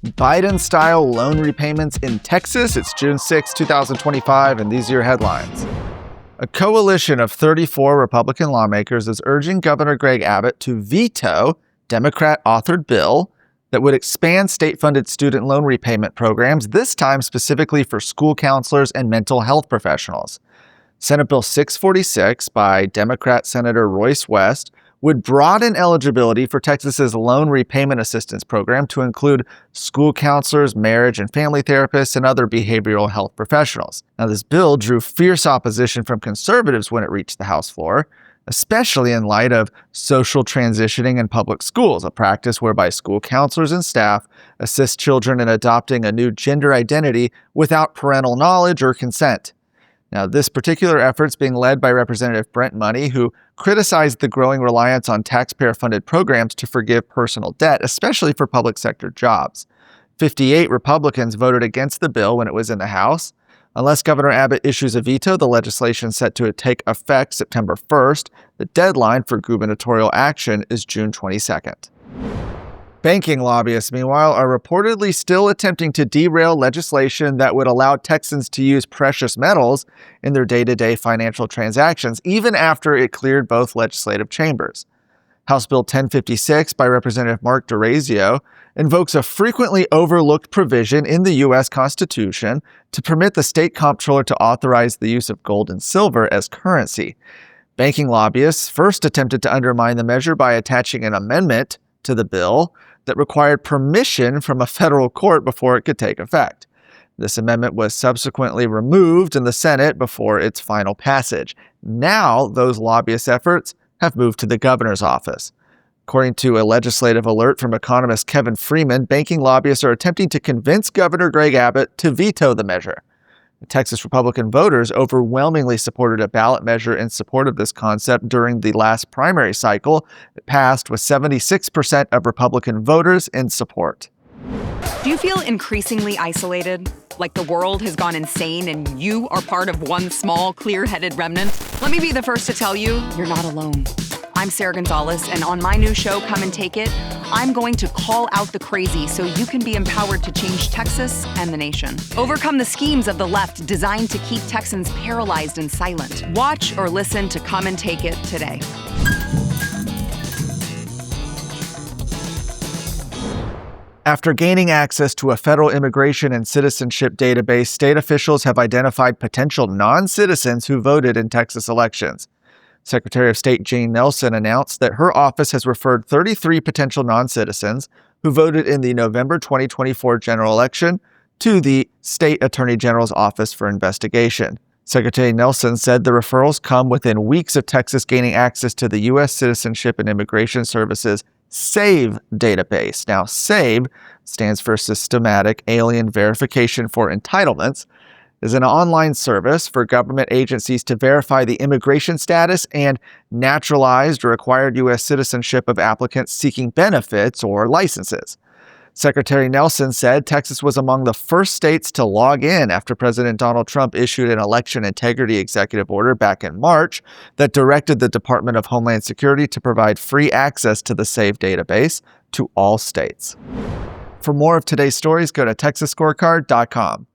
Biden-style loan repayments in Texas. It's June 6, 2025, and these are your headlines. A coalition of 34 Republican lawmakers is urging Governor Greg Abbott to veto Democrat-authored bill that would expand state-funded student loan repayment programs, this time specifically for school counselors and mental health professionals. Senate Bill 646 by Democrat Senator Royce West would broaden eligibility for Texas's loan repayment assistance program to include school counselors, marriage and family therapists, and other behavioral health professionals. Now, this bill drew fierce opposition from conservatives when it reached the House floor, especially in light of social transitioning in public schools, a practice whereby school counselors and staff assist children in adopting a new gender identity without parental knowledge or consent. Now, this particular effort is being led by Representative Brent Money, who criticized the growing reliance on taxpayer-funded programs to forgive personal debt, especially for public sector jobs. 58 Republicans voted against the bill when it was in the House. Unless Governor Abbott issues a veto, the legislation is set to take effect September 1st. The deadline for gubernatorial action is June 22nd. Banking lobbyists, meanwhile, are reportedly still attempting to derail legislation that would allow Texans to use precious metals in their day-to-day financial transactions, even after it cleared both legislative chambers. House Bill 1056 by Representative Mark DeRazio invokes a frequently overlooked provision in the U.S. Constitution to permit the state comptroller to authorize the use of gold and silver as currency. Banking lobbyists first attempted to undermine the measure by attaching an amendment to the bill that required permission from a federal court before it could take effect. This amendment was subsequently removed in the Senate before its final passage. Now, those lobbyist efforts have moved to the governor's office. According to a legislative alert from economist Kevin Freeman, banking lobbyists are attempting to convince Governor Greg Abbott to veto the measure. The Texas Republican voters overwhelmingly supported a ballot measure in support of this concept during the last primary cycle. It passed with 76% of Republican voters in support. Do you feel increasingly isolated? Like the world has gone insane and you are part of one small, clear-headed remnant? Let me be the first to tell you, you're not alone. I'm Sarah Gonzalez, and on my new show, Come and Take It, I'm going to call out the crazy so you can be empowered to change Texas and the nation. Overcome the schemes of the left designed to keep Texans paralyzed and silent. Watch or listen to Come and Take It today. After gaining access to a federal immigration and citizenship database, state officials have identified potential non-citizens who voted in Texas elections. Secretary of State Jane Nelson announced that her office has referred 33 potential non-citizens who voted in the November 2024 general election to the State Attorney General's Office for investigation. Secretary Nelson said the referrals come within weeks of Texas gaining access to the U.S. Citizenship and Immigration Services SAVE database. Now, SAVE stands for Systematic Alien Verification for Entitlements, is an online service for government agencies to verify the immigration status and naturalized or acquired U.S. citizenship of applicants seeking benefits or licenses. Secretary Nelson said Texas was among the first states to log in after President Donald Trump issued an election integrity executive order back in March that directed the Department of Homeland Security to provide free access to the SAVE database to all states. For more of today's stories, go to TexasScorecard.com.